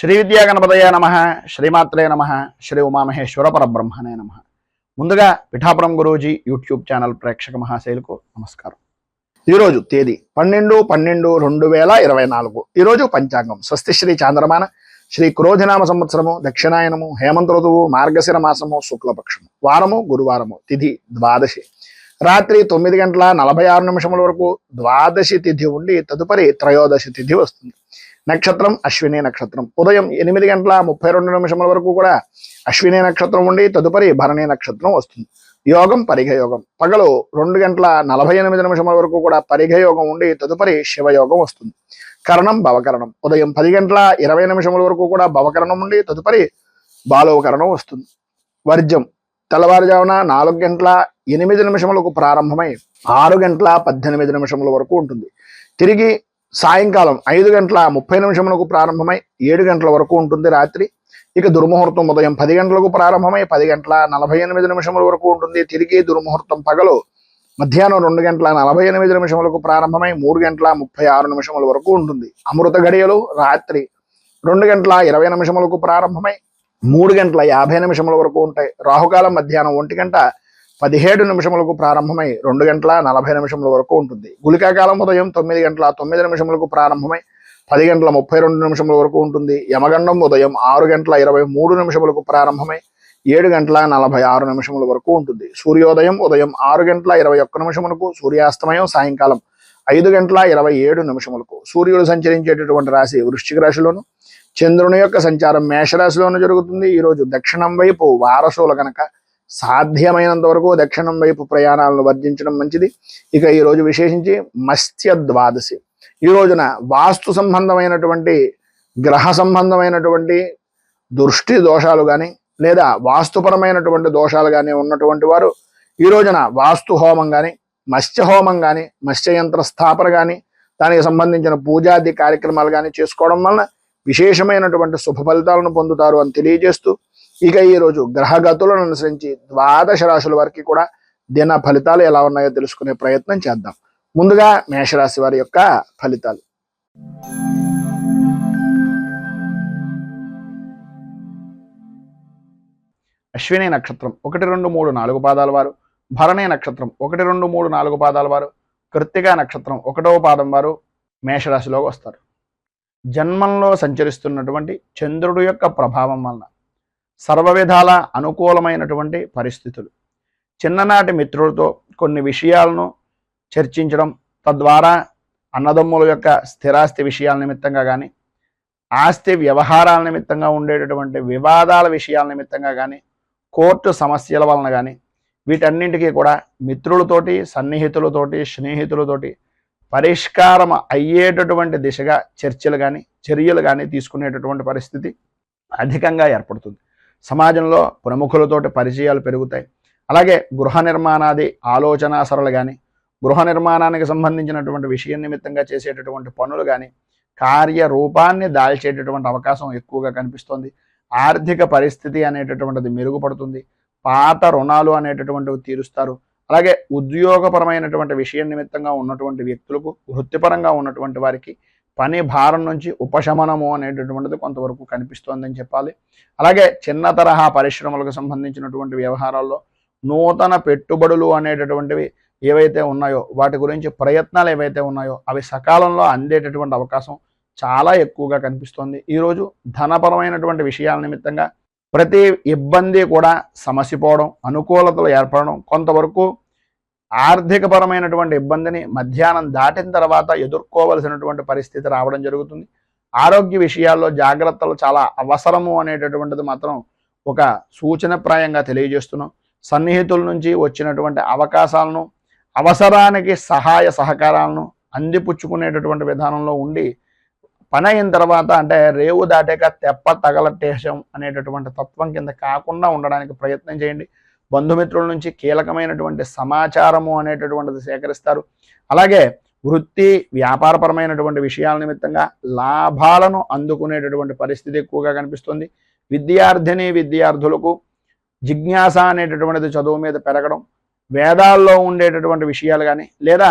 శ్రీ విద్యా గణపతయ నమ, శ్రీమాత్రే నమ, శ్రీ ఉమామహేశ్వర పరబ్రహ్మణే నమ. ముందుగా పిఠాపురం గురూజీ యూట్యూబ్ ఛానల్ ప్రేక్షక మహాశైలకు నమస్కారం. ఈరోజు తేదీ 12/12/2024. ఈరోజు పంచాంగం స్వస్తి శ్రీ చాంద్రమాన శ్రీ క్రోధినామ సంవత్సరము, దక్షిణాయనము, హేమంత ఋతువు, మార్గశిర మాసము, శుక్లపక్షము, వారము గురువారము, తిథి ద్వాదశి, రాత్రి 9:46 వరకు ద్వాదశి తిథి ఉండి తదుపరి త్రయోదశి తిథి వస్తుంది. నక్షత్రం అశ్విని నక్షత్రం. ఉదయం 8:32 వరకు కూడా అశ్విని నక్షత్రం ఉండి తదుపరి భరణి నక్షత్రం వస్తుంది. యోగం పరిఘ యోగం. పగలు 2:48 వరకు కూడా పరిఘ యోగం ఉండి తదుపరి శివయోగం వస్తుంది. కరణం భవకరణం. ఉదయం 10:20 వరకు కూడా భవకరణం ఉండి తదుపరి బాలోకరణం వస్తుంది. వర్జం తెల్లవారుజామున 4:08 ప్రారంభమై 6:18 వరకు ఉంటుంది. తిరిగి సాయంకాలం 5:30 ప్రారంభమై 7 గంటల వరకు ఉంటుంది రాత్రి. ఇక దుర్ముహూర్తం ఉదయం 10 గంటలకు ప్రారంభమై 10:48 వరకు ఉంటుంది. తిరిగి దుర్ముహూర్తం పగలు మధ్యాహ్నం 2:48 ప్రారంభమై 3:36 వరకు ఉంటుంది. అమృత గడియలు రాత్రి 2:20 ప్రారంభమై 3:50 వరకు ఉంటాయి. రాహుకాలం మధ్యాహ్నం 1:17 ప్రారంభమై 2:40 వరకు ఉంటుంది. గుళికాకాలం ఉదయం 9:09 ప్రారంభమై 10:32 వరకు ఉంటుంది. యమగండం ఉదయం 6:23 ప్రారంభమై 7:46 వరకు ఉంటుంది. సూర్యోదయం ఉదయం 6:21 సూర్యాస్తమయం సాయంకాలం 5:27 సూర్యుడు సంచరించేటటువంటి రాశి వృశ్చిక రాశిలోను, చంద్రుని యొక్క సంచారం మేషరాశిలోను జరుగుతుంది. ఈరోజు దక్షిణం వైపు వారసులు కనుక సాధ్యమైనంత వరకు దక్షిణం వైపు ప్రయాణాలను వర్జించడం మంచిది. ఇక ఈరోజు విశేషించి మత్స్య ద్వాదశి. ఈ రోజున వాస్తు సంబంధమైనటువంటి గ్రహ సంబంధమైనటువంటి దృష్టి దోషాలు కానీ లేదా వాస్తుపరమైనటువంటి దోషాలు కానీ ఉన్నటువంటి వారు ఈ రోజున వాస్తు హోమం కానీ, మత్స్య హోమం కానీ, మత్స్యయంత్ర స్థాపన కానీ, దానికి సంబంధించిన పూజాది కార్యక్రమాలు కానీ చేసుకోవడం వలన విశేషమైనటువంటి శుభ ఫలితాలను పొందుతారు అని తెలియజేస్తూ, ఇక ఈరోజు గ్రహగతులను అనుసరించి 12 రాశుల వారికి కూడా దిన ఫలితాలు ఎలా ఉన్నాయో తెలుసుకునే ప్రయత్నం చేద్దాం. ముందుగా మేషరాశి వారి యొక్క ఫలితాలు. అశ్విని నక్షత్రం 1, 2, 3, 4 పాదాల వారు, భరణి నక్షత్రం 1, 2, 3, 4 పాదాల వారు, కృత్తిక నక్షత్రం 1వ పాదం వారు మేషరాశిలో వస్తారు. జన్మంలో సంచరిస్తున్నటువంటి చంద్రుడు యొక్క ప్రభావం వలన సర్వ విధాల అనుకూలమైనటువంటి పరిస్థితులు, చిన్ననాటి మిత్రులతో కొన్ని విషయాలను చర్చించడం, తద్వారా అన్నదమ్ముల యొక్క స్థిరాస్తి విషయాల నిమిత్తంగా కానీ, ఆస్తి వ్యవహారాల నిమిత్తంగా ఉండేటటువంటి వివాదాల విషయాల నిమిత్తంగా కానీ, కోర్టు సమస్యల వలన కానీ, వీటన్నింటికీ కూడా మిత్రులతోటి, సన్నిహితులతోటి, స్నేహితులతోటి పరిష్కారం అయ్యేటటువంటి దిశగా చర్యలు కానీ తీసుకునేటటువంటి పరిస్థితి అధికంగా ఏర్పడుతుంది. సమాజంలో ప్రముఖులతోటి పరిచయాలు పెరుగుతాయి. అలాగే గృహ నిర్మాణాది ఆలోచన సరళి కానీ, గృహ నిర్మాణానికి సంబంధించినటువంటి విషయం నిమిత్తంగా చేసేటటువంటి పనులు కానీ కార్యరూపాన్ని దాల్చేటటువంటి అవకాశం ఎక్కువగా కనిపిస్తుంది. ఆర్థిక పరిస్థితి అనేటటువంటిది మెరుగుపడుతుంది. పాత రుణాలు అనేటటువంటివి తీరుస్తారు. అలాగే ఉద్యోగపరమైనటువంటి విషయం నిమిత్తంగా ఉన్నటువంటి వ్యక్తులకు, వృత్తిపరంగా ఉన్నటువంటి వారికి పని భారం నుంచి ఉపశమనము అనేటటువంటిది కొంతవరకు కనిపిస్తోందని చెప్పాలి. అలాగే చిన్న తరహా పరిశ్రమలకు సంబంధించినటువంటి వ్యవహారాల్లో నూతన పెట్టుబడులు అనేటటువంటివి ఏవైతే ఉన్నాయో, వాటి గురించి ప్రయత్నాలు ఏవైతే ఉన్నాయో అవి సకాలంలో అందేటటువంటి అవకాశం చాలా ఎక్కువగా కనిపిస్తోంది. ఈరోజు ధనపరమైనటువంటి విషయాల నిమిత్తంగా ప్రతి ఇబ్బంది కూడా సమసిపోవడం, అనుకూలతలు ఏర్పడడం, కొంతవరకు ఆర్థికపరమైనటువంటి ఇబ్బందిని మధ్యాహ్నం దాటిన తర్వాత ఎదుర్కోవలసినటువంటి పరిస్థితి రావడం జరుగుతుంది. ఆరోగ్య విషయాల్లో జాగ్రత్తలు చాలా అవసరము అనేటటువంటిది మాత్రం ఒక సూచనప్రాయంగా తెలియజేస్తున్నాం. సన్నిహితుల నుంచి వచ్చినటువంటి అవకాశాలను, అవసరానికి సహాయ సహకారాలను అందిపుచ్చుకునేటటువంటి విధానంలో ఉండి పని అయిన తర్వాత అంటే రేవు దాటాక తెప్ప తగలటేషం అనేటటువంటి తత్వం కింద కాకుండా ఉండడానికి ప్రయత్నం చేయండి. బంధుమిత్రుల నుంచి కీలకమైనటువంటి సమాచారము అనేటటువంటిది సేకరిస్తారు. అలాగే వృత్తి వ్యాపారపరమైనటువంటి విషయాల నిమిత్తంగా లాభాలను అందుకునేటటువంటి పరిస్థితి ఎక్కువగా కనిపిస్తుంది. విద్యార్థులకు జిజ్ఞాస అనేటటువంటిది చదువు మీద పెరగడం, వేదాల్లో ఉండేటటువంటి విషయాలు కానీ లేదా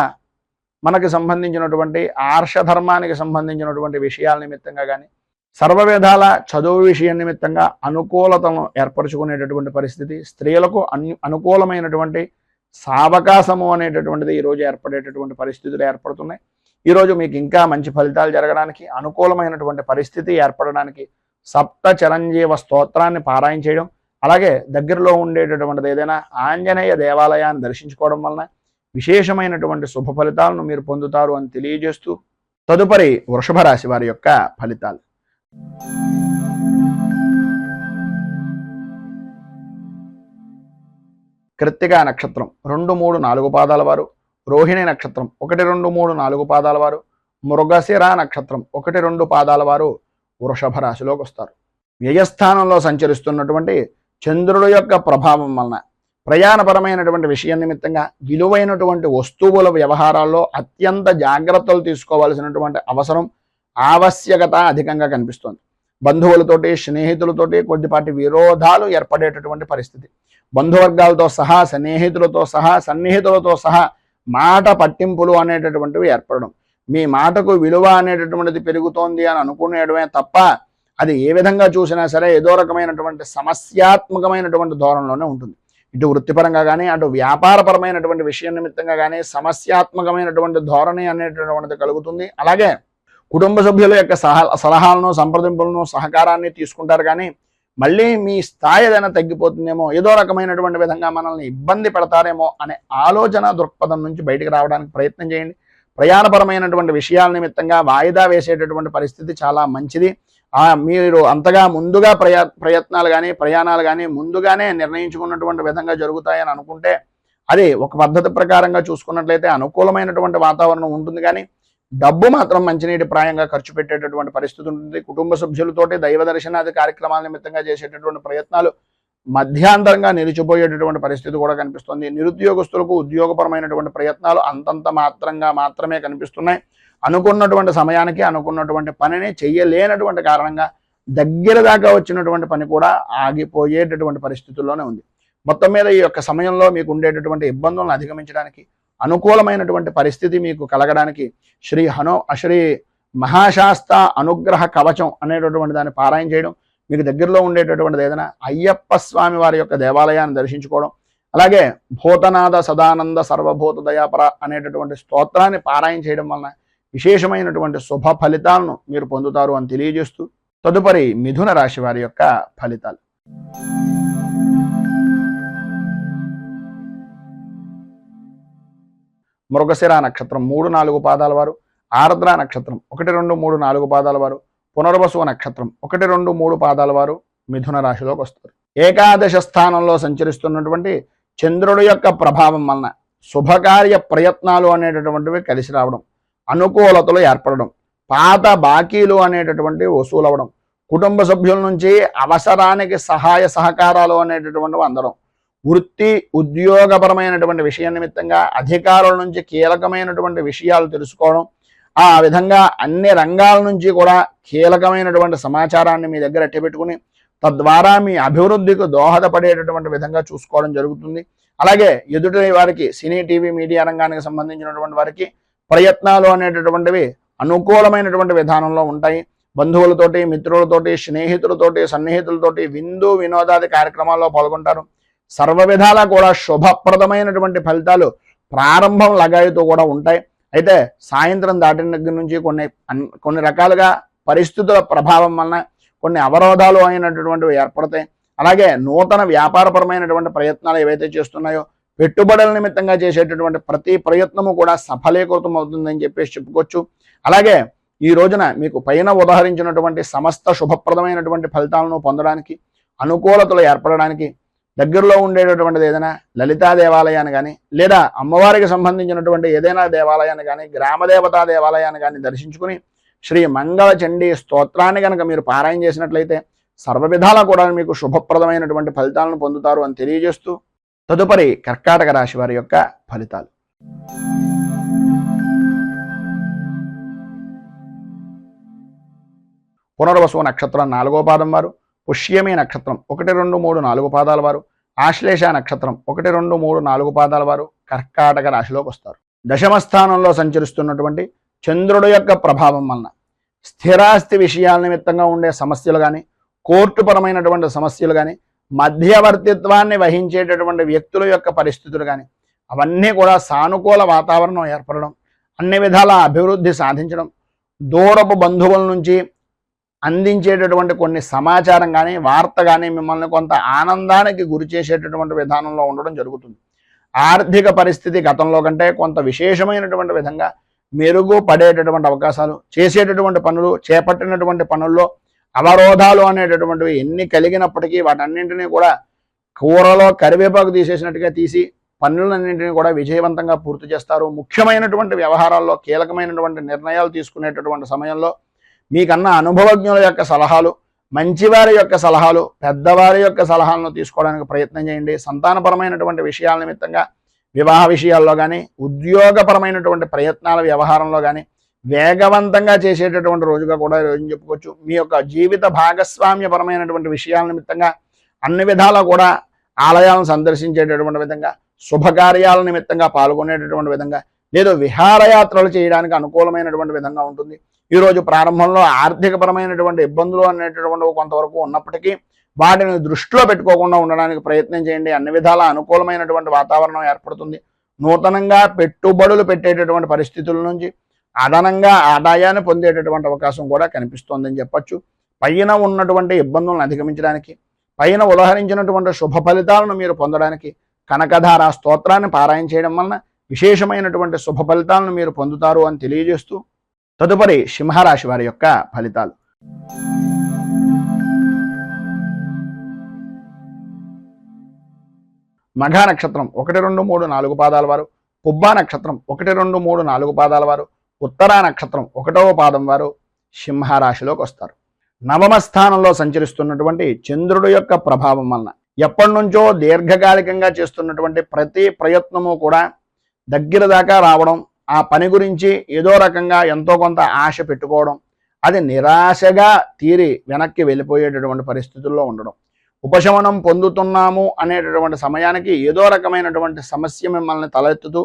మనకి సంబంధించినటువంటి ఆర్షధర్మానికి సంబంధించినటువంటి విషయాల నిమిత్తంగా కానీ సర్వ విధాల చదువు విషయం నిమిత్తంగా అనుకూలతను ఏర్పరచుకునేటటువంటి పరిస్థితి, స్త్రీలకు అనుకూలమైనటువంటి సావకాశము అనేటటువంటిది ఈరోజు ఏర్పడేటటువంటి పరిస్థితులు ఏర్పడుతున్నాయి. ఈరోజు మీకు ఇంకా మంచి ఫలితాలు జరగడానికి, అనుకూలమైనటువంటి పరిస్థితి ఏర్పడడానికి సప్త చిరంజీవ స్తోత్రాన్ని పారాయణ చేయడం, అలాగే దగ్గరలో ఉండేటటువంటిది ఏదైనా ఆంజనేయ దేవాలయాన్ని దర్శించుకోవడం వలన విశేషమైనటువంటి శుభ ఫలితాలను మీరు పొందుతారు అని తెలియజేస్తూ, తదుపరి వృషభ రాశి వారి యొక్క ఫలితాలు. కృత్తికా నక్షత్రం 2, 3, 4 పాదాల వారు, రోహిణి నక్షత్రం 1, 2, 3, 4 పాదాల వారు, మృగశిర నక్షత్రం 1, 2 పాదాల వారు వృషభ రాశిలోకి వస్తారు. వ్యయస్థానంలో సంచరిస్తున్నటువంటి చంద్రుడి యొక్క ప్రభావం వలన ప్రయాణపరమైనటువంటి విషయం నిమిత్తంగా విలువైనటువంటి వస్తువుల వ్యవహారాల్లో అత్యంత జాగ్రత్తలు తీసుకోవాల్సినటువంటి అవసరం, ఆవశ్యకత అధికంగా కనిపిస్తోంది. బంధువులతోటి, స్నేహితులతోటి కొద్దిపాటి విరోధాలు ఏర్పడేటటువంటి పరిస్థితి, బంధువర్గాలతో సహా, స్నేహితులతో సహా, సన్నిహితులతో సహా మాట పట్టింపులు అనేటటువంటివి ఏర్పడడం, మీ మాటకు విలువ అనేటటువంటిది పెరుగుతోంది అని అనుకునేయడమే తప్ప అది ఏ విధంగా చూసినా సరే ఏదో రకమైనటువంటి సమస్యాత్మకమైనటువంటి ధోరణిలోనే ఉంటుంది. ఇటు వృత్తిపరంగా కానీ, అటు వ్యాపారపరమైనటువంటి విషయం నిమిత్తంగా కానీ సమస్యాత్మకమైనటువంటి ధోరణి అనేటటువంటిది కలుగుతుంది. అలాగే కుటుంబ సభ్యుల యొక్క సలహాలను, సంప్రదింపులను, సహకారాన్ని తీసుకుంటారు, కానీ మళ్ళీ మీ స్థాయి ఏదైనా తగ్గిపోతుందేమో, ఏదో రకమైనటువంటి విధంగా మనల్ని ఇబ్బంది పెడతారేమో అనే ఆలోచన దృక్పథం నుంచి బయటికి రావడానికి ప్రయత్నం చేయండి. ప్రయాణపరమైనటువంటి విషయాల నిమిత్తంగా వాయిదా వేసేటటువంటి పరిస్థితి చాలా మంచిది. మీరు అంతగా ముందుగా ప్రయత్నాలు కానీ, ప్రయాణాలు కానీ ముందుగానే నిర్ణయించుకున్నటువంటి విధంగా జరుగుతాయని అనుకుంటే అది ఒక పద్ధతి ప్రకారంగా చూసుకున్నట్లయితే అనుకూలమైనటువంటి వాతావరణం ఉంటుంది, కానీ డబ్బు మాత్రం మంచినీటి ప్రాయంగా ఖర్చు పెట్టేటటువంటి పరిస్థితి ఉంటుంది. కుటుంబ సభ్యులతోటి దైవ దర్శనాది కార్యక్రమాల నిమిత్తంగా చేసేటటువంటి ప్రయత్నాలు మధ్యాంతరంగా నిలిచిపోయేటటువంటి పరిస్థితి కూడా కనిపిస్తుంది. నిరుద్యోగస్తులకు ఉద్యోగపరమైనటువంటి ప్రయత్నాలు అంతంత మాత్రమే కనిపిస్తున్నాయి. అనుకున్నటువంటి సమయానికి అనుకున్నటువంటి పనిని చెయ్యలేనటువంటి కారణంగా దగ్గర దాకా వచ్చినటువంటి పని కూడా ఆగిపోయేటటువంటి పరిస్థితుల్లోనే ఉంది. మొత్తం మీద ఈ యొక్క సమయంలో మీకు ఉండేటటువంటి ఇబ్బందులను అధిగమించడానికి, అనుకూలమైనటువంటి పరిస్థితి మీకు కలగడానికి శ్రీ మహాశాస్త అనుగ్రహ కవచం అనేటటువంటి దాన్ని పారాయణ చేయడం, మీకు దగ్గరలో ఉండేటటువంటిది ఏదైనా అయ్యప్ప స్వామి వారి యొక్క దేవాలయాన్ని దర్శించుకోవడం, అలాగే భూతనాథ సదానంద సర్వభూత దయాపర అనేటటువంటి స్తోత్రాన్ని పారాయణ చేయడం వలన విశేషమైనటువంటి శుభ ఫలితాలను మీరు పొందుతారు అని తెలియజేస్తూ, తదుపరి మిథున రాశి వారి యొక్క ఫలితాలు. మృగశిర నక్షత్రం 3, 4 పాదాల వారు, ఆర్ద్ర నక్షత్రం 1, 2, 3, 4 పాదాల వారు, పునర్వసు నక్షత్రం 1, 2, 3 పాదాల వారు మిథున రాశిలోకి వస్తారు. ఏకాదశ స్థానంలో సంచరిస్తున్నటువంటి చంద్రుడి యొక్క ప్రభావం వలన శుభకార్య ప్రయత్నాలు అనేటటువంటివి కలిసి రావడం, అనుకూలతలు ఏర్పడడం, పాత బాకీలు అనేటటువంటివి వసూలవడం, కుటుంబ సభ్యుల నుంచి అవసరానికి సహాయ సహకారాలు అనేటటువంటివి అందడం, వృత్తి ఉద్యోగపరమైనటువంటి విషయం నిమిత్తంగా అధికారుల నుంచి కీలకమైనటువంటి విషయాలు తెలుసుకోవడం, ఆ విధంగా అన్ని రంగాల నుంచి కూడా కీలకమైనటువంటి సమాచారాన్ని మీ దగ్గర అట్టపెట్టుకుని తద్వారా మీ అభివృద్ధికి దోహదపడేటటువంటి విధంగా చూసుకోవడం జరుగుతుంది. అలాగే ఎదుటి వారికి, సినీ టీవీ మీడియా రంగానికి సంబంధించినటువంటి వారికి ప్రయత్నాలు అనేటటువంటివి అనుకూలమైనటువంటి విధానంలో ఉంటాయి. బంధువులతోటి, మిత్రులతోటి, స్నేహితులతోటి, సన్నిహితులతోటి విందు వినోదాది కార్యక్రమాల్లో పాల్గొంటారు. సర్వ విధాలా కూడా శుభప్రదమైనటువంటి ఫలితాలు ప్రారంభం లగాయితో కూడా ఉంటాయి. అయితే సాయంత్రం దాటిన దగ్గర నుంచి కొన్ని రకాలుగా పరిస్థితుల ప్రభావం వలన కొన్ని అవరోధాలు అయినటువంటివి ఏర్పడతాయి. అలాగే నూతన వ్యాపారపరమైనటువంటి ప్రయత్నాలు ఏవైతే చేస్తున్నాయో, పెట్టుబడుల నిమిత్తంగా చేసేటటువంటి ప్రతి ప్రయత్నము కూడా సఫలీకృతం అవుతుందని చెప్పేసి చెప్పుకోవచ్చు. అలాగే ఈ రోజున మీకు పైన ఉదాహరించినటువంటి సమస్త శుభప్రదమైనటువంటి ఫలితాలను పొందడానికి, అనుకూలతలు ఏర్పడడానికి దగ్గరలో ఉండేటటువంటిది ఏదైనా లలితా దేవాలయాన్ని కానీ, లేదా అమ్మవారికి సంబంధించినటువంటి ఏదైనా దేవాలయాన్ని కానీ, గ్రామదేవతా దేవాలయాన్ని కానీ దర్శించుకుని శ్రీ మంగళ చండీ స్తోత్రాన్ని కనుక మీరు పారాయణ చేసినట్లయితే సర్వ విధాలా కూడా మీకు శుభప్రదమైనటువంటి ఫలితాలను పొందుతారు అని తెలియజేస్తూ, తదుపరి కర్కాటక రాశి వారి యొక్క ఫలితాలు. పునర్వసు నక్షత్రం 4వ పాదం వారు, పుష్యమి నక్షత్రం 1, 2, 3, 4 పాదాల వారు, ఆశ్లేష నక్షత్రం 1, 2, 3, 4 పాదాల వారు కర్కాటక రాశిలోకి వస్తారు. దశమ స్థానంలో సంచరిస్తున్నటువంటి చంద్రుడి యొక్క ప్రభావం వలన స్థిరాస్తి విషయాల నిమిత్తంగా ఉండే సమస్యలు కానీ, కోర్టుపరమైనటువంటి సమస్యలు కానీ, మధ్యవర్తిత్వాన్ని వహించేటటువంటి వ్యక్తుల యొక్క పరిస్థితులు కానీ, అవన్నీ కూడా సానుకూల వాతావరణం ఏర్పడడం, అన్ని విధాల అభివృద్ధి సాధించడం, దూరపు బంధువుల నుంచి అందించేటటువంటి కొన్ని సమాచారం కానీ, వార్త కానీ మిమ్మల్ని కొంత ఆనందానికి గురి చేసేటటువంటి విధానంలో ఉండడం జరుగుతుంది. ఆర్థిక పరిస్థితి గతంలో కంటే కొంత విశేషమైనటువంటి విధంగా మెరుగుపడేటటువంటి అవకాశాలు, చేసేటటువంటి పనులు, చేపట్టినటువంటి పనుల్లో అవరోధాలు అనేటటువంటివి ఎన్ని కలిగినప్పటికీ వాటన్నింటినీ కూడా కూరలో కరివేపాకు తీసేసినట్టుగా తీసి పనులన్నింటినీ కూడా విజయవంతంగా పూర్తి చేస్తారు. ముఖ్యమైనటువంటి వ్యవహారాల్లో కీలకమైనటువంటి నిర్ణయాలు తీసుకునేటటువంటి సమయంలో మీకన్నా అనుభవజ్ఞుల యొక్క సలహాలు, మంచివారి యొక్క సలహాలు, పెద్దవారి యొక్క సలహాలను తీసుకోవడానికి ప్రయత్నం చేయండి. సంతానపరమైనటువంటి విషయాల నిమిత్తంగా వివాహ విషయాల్లో కానీ, ఉద్యోగపరమైనటువంటి ప్రయత్నాల వ్యవహారంలో కానీ వేగవంతంగా చేసేటటువంటి రోజుగా కూడా రోజు చెప్పుకోవచ్చు. మీ యొక్క జీవిత భాగస్వామ్యపరమైనటువంటి విషయాల నిమిత్తంగా అన్ని విధాలా కూడా ఆలయాలను సందర్శించేటటువంటి విధంగా, శుభకార్యాల నిమిత్తంగా పాల్గొనేటటువంటి విధంగా, లేదు విహారయాత్రలు చేయడానికి అనుకూలమైనటువంటి విధంగా ఉంటుంది. ఈరోజు ప్రారంభంలో ఆర్థికపరమైనటువంటి ఇబ్బందులు అనేటటువంటి కొంతవరకు ఉన్నప్పటికీ వాటిని దృష్టిలో పెట్టుకోకుండా ఉండడానికి ప్రయత్నం చేయండి. అన్ని విధాల అనుకూలమైనటువంటి వాతావరణం ఏర్పడుతుంది. నూతనంగా పెట్టుబడులు పెట్టేటటువంటి పరిస్థితుల నుంచి అదనంగా ఆదాయాన్ని పొందేటటువంటి అవకాశం కూడా కనిపిస్తోందని చెప్పచ్చు. పైన ఉన్నటువంటి ఇబ్బందులను అధిగమించడానికి, పైన ఉదహరించినటువంటి శుభ ఫలితాలను మీరు పొందడానికి కనకధార స్తోత్రాన్ని పారాయణ చేయడం వలన విశేషమైనటువంటి శుభ ఫలితాలను మీరు పొందుతారు అని తెలియజేస్తూ తదుపరి సింహరాశి వారి యొక్క ఫలితాలు. మఘ నక్షత్రం 1, 2, 3, 4 పాదాల వారు, పుబ్బా నక్షత్రం 1, 2, 3, 4 పాదాల వారు, ఉత్తరా నక్షత్రం 1వ పాదం వారు సింహరాశిలోకి వస్తారు. నవమ స్థానంలో సంచరిస్తున్నటువంటి చంద్రుడు యొక్క ప్రభావం వలన ఎప్పటి నుంచో దీర్ఘకాలికంగా చేస్తున్నటువంటి ప్రతి ప్రయత్నము కూడా దగ్గర దాకా రావడం, ఆ పని గురించి ఏదో రకంగా ఎంతో కొంత ఆశ పెట్టుకోవడం, అది నిరాశగా తీరి వెనక్కి వెళ్ళిపోయేటటువంటి పరిస్థితుల్లో ఉండడం, ఉపశమనం పొందుతున్నాము అనేటటువంటి సమయానికి ఏదో రకమైనటువంటి సమస్య మిమ్మల్ని తలెత్తుతూ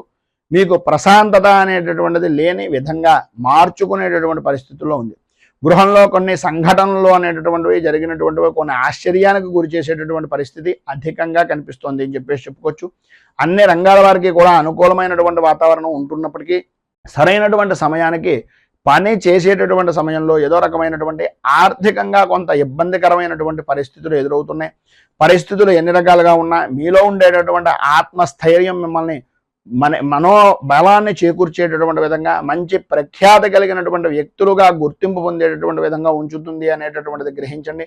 మీకు ప్రశాంతత అనేటటువంటిది లేని విధంగా మార్చుకునేటటువంటి పరిస్థితుల్లో ఉంది. గృహంలో కొన్ని సంఘటనలు అనేటటువంటివి జరిగినటువంటివి కొన్ని ఆశ్చర్యానికి గురి చేసేటటువంటి పరిస్థితి అధికంగా కనిపిస్తోంది అని చెప్పేసి చెప్పుకోవచ్చు. అన్ని రంగాల వారికి కూడా అనుకూలమైనటువంటి వాతావరణం ఉంటున్నప్పటికీ సరైనటువంటి సమయానికి పని చేసేటటువంటి సమయంలో ఏదో రకమైనటువంటి ఆర్థికంగా కొంత ఇబ్బందికరమైనటువంటి పరిస్థితులు ఎదురవుతున్నాయి. పరిస్థితులు ఎన్ని రకాలుగా ఉన్నా మీలో ఉండేటటువంటి ఆత్మస్థైర్యం మిమ్మల్ని మనోబలాన్ని చేకూర్చేటటువంటి విధంగా, మంచి ప్రఖ్యాతి కలిగినటువంటి వ్యక్తులుగా గుర్తింపు పొందేటటువంటి విధంగా ఉంచుతుంది అనేటటువంటిది గ్రహించండి.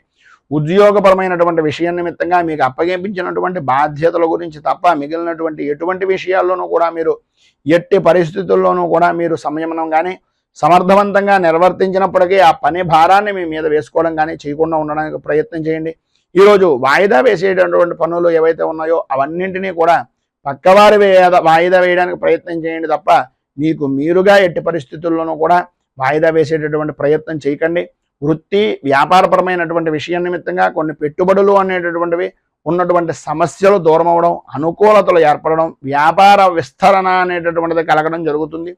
ఉద్యోగపరమైనటువంటి విషయం నిమిత్తంగా మీకు అప్పగించినటువంటి బాధ్యతల గురించి తప్ప మిగిలినటువంటి ఎటువంటి విషయాల్లోనూ కూడా మీరు ఎట్టి పరిస్థితుల్లోనూ కూడా మీరు సంయమనం కానీ సమర్థవంతంగా నిర్వర్తించినప్పటికీ ఆ పని భారాన్ని మీ మీద వేసుకోవడం కానీ చేయకుండా ఉండడానికి ప్రయత్నం చేయండి. ఈరోజు వాయిదా వేసేటటువంటి పనులు ఏవైతే ఉన్నాయో అవన్నింటినీ కూడా పక్కవారి వాయిదా వేయడానికి ప్రయత్నం చేయండి తప్ప మీకు మీరుగా ఎట్టి పరిస్థితుల్లోనూ కూడా వాయిదా వేసేటటువంటి ప్రయత్నం చేయకండి. వృత్తి వ్యాపారపరమైనటువంటి విషయం నిమిత్తంగా కొన్ని పెట్టుబడులు అనేటటువంటివి ఉన్నటువంటి సమస్యలు దూరం అవడం, అనుకూలతలు ఏర్పడడం, వ్యాపార విస్తరణ అనేటటువంటిది కలగడం జరుగుతుంది.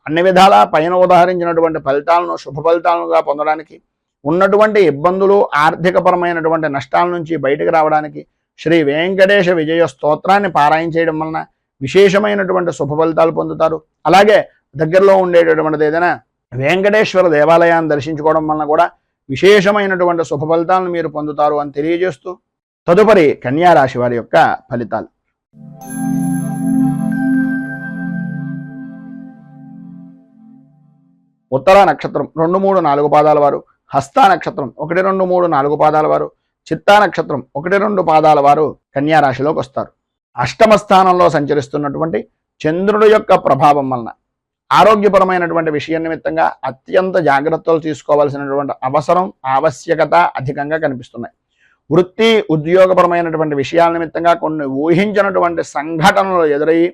అన్ని విధాలా పైన ఉదాహరించినటువంటి ఫలితాలను శుభ ఫలితాలుగా పొందడానికి, ఉన్నటువంటి ఇబ్బందులు ఆర్థికపరమైనటువంటి నష్టాల నుంచి బయటకు రావడానికి శ్రీ వెంకటేశ విజయ స్తోత్రాన్ని పారాయణ చేయడం వలన విశేషమైనటువంటి శుభ ఫలితాలు పొందుతారు. అలాగే దగ్గరలో ఉండేటటువంటిది ఏదైనా వెంకటేశ్వర దేవాలయాన్ని దర్శించుకోవడం వలన కూడా విశేషమైనటువంటి శుభ ఫలితాలను మీరు పొందుతారు అని తెలియజేస్తూ తదుపరి కన్యా రాశి వారి యొక్క ఫలితాలు. ఉత్తర నక్షత్రం 2, 3, 4 పాదాల వారు, హస్త నక్షత్రం 1, 2, 3, 4 పాదాల వారు, చిత్తా నక్షత్రం 1, 2 పాదాల వారు కన్యా రాశిలోకి వస్తారు. అష్టమ స్థానంలో సంచరిస్తున్నటువంటి చంద్రుడి యొక్క ప్రభావం వలన ఆరోగ్యపరమైనటువంటి విషయం నిమిత్తంగా అత్యంత జాగ్రత్తలు తీసుకోవాల్సినటువంటి అవసరం, ఆవశ్యకత అధికంగా కనిపిస్తున్నాయి. వృత్తి ఉద్యోగపరమైనటువంటి విషయాల నిమిత్తంగా కొన్ని ఊహించినటువంటి సంఘటనలు ఎదురయ్యి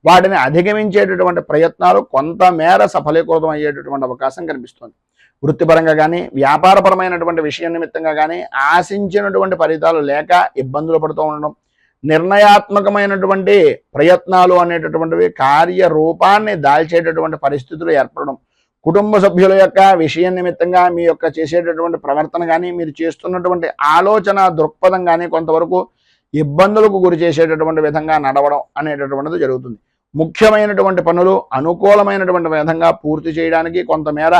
వాటిని అధిగమించేటటువంటి ప్రయత్నాలు కొంతమేర సఫలీకృతం అయ్యేటటువంటి అవకాశం కనిపిస్తుంది. వృత్తిపరంగా కానీ వ్యాపారపరమైనటువంటి విషయం నిమిత్తంగా కానీ ఆశించినటువంటి ఫలితాలు లేక ఇబ్బందులు పడుతూ ఉండడం, నిర్ణయాత్మకమైనటువంటి ప్రయత్నాలు అనేటటువంటివి కార్యరూపాన్ని దాల్చేటటువంటి పరిస్థితులు ఏర్పడడం, కుటుంబ సభ్యుల యొక్క విషయం నిమిత్తంగా మీ యొక్క చేసేటటువంటి ప్రవర్తన కానీ, మీరు చేస్తున్నటువంటి ఆలోచన దృక్పథం కానీ కొంతవరకు ఇబ్బందులకు గురి చేసేటటువంటి విధంగా నడవడం అనేటటువంటిది జరుగుతుంది. ముఖ్యమైనటువంటి పనులు అనుకూలమైనటువంటి విధంగా పూర్తి చేయడానికి కొంతమేర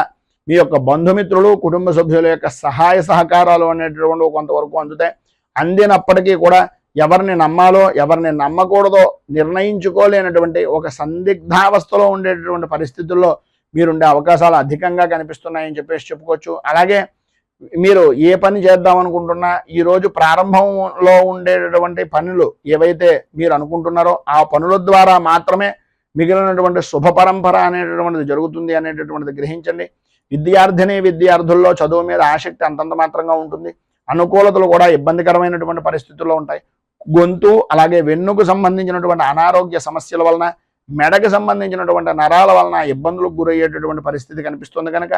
మీ యొక్క బంధుమిత్రులు, కుటుంబ సభ్యుల యొక్క సహాయ సహకారాలు అనేటటువంటి కొంతవరకు అందుతాయి. అందినప్పటికీ కూడా ఎవరిని నమ్మాలో ఎవరిని నమ్మకూడదో నిర్ణయించుకోలేనటువంటి ఒక సందిగ్ధావస్థలో ఉండేటటువంటి పరిస్థితుల్లో మీరుండే అవకాశాలు అధికంగా కనిపిస్తున్నాయని చెప్పేసి చెప్పుకోవచ్చు. అలాగే మీరు ఏ పని చేద్దాం అనుకుంటున్నా ఈరోజు ప్రారంభంలో ఉండేటటువంటి పనులు ఏవైతే మీరు అనుకుంటున్నారో ఆ పనుల ద్వారా మాత్రమే మిగిలినటువంటి శుభ పరంపర అనేటటువంటిది జరుగుతుంది అనేటటువంటిది గ్రహించండి. విద్యార్థుల్లో చదువు మీద ఆసక్తి అంతంత మాత్రంగా ఉంటుంది. అనుకూలతలు కూడా ఇబ్బందికరమైనటువంటి పరిస్థితుల్లో ఉంటాయి. గొంతు అలాగే వెన్నుకు సంబంధించినటువంటి అనారోగ్య సమస్యల వలన, మెడకు సంబంధించినటువంటి నరాల వలన ఇబ్బందులకు గురయ్యేటటువంటి పరిస్థితి కనిపిస్తుంది. కనుక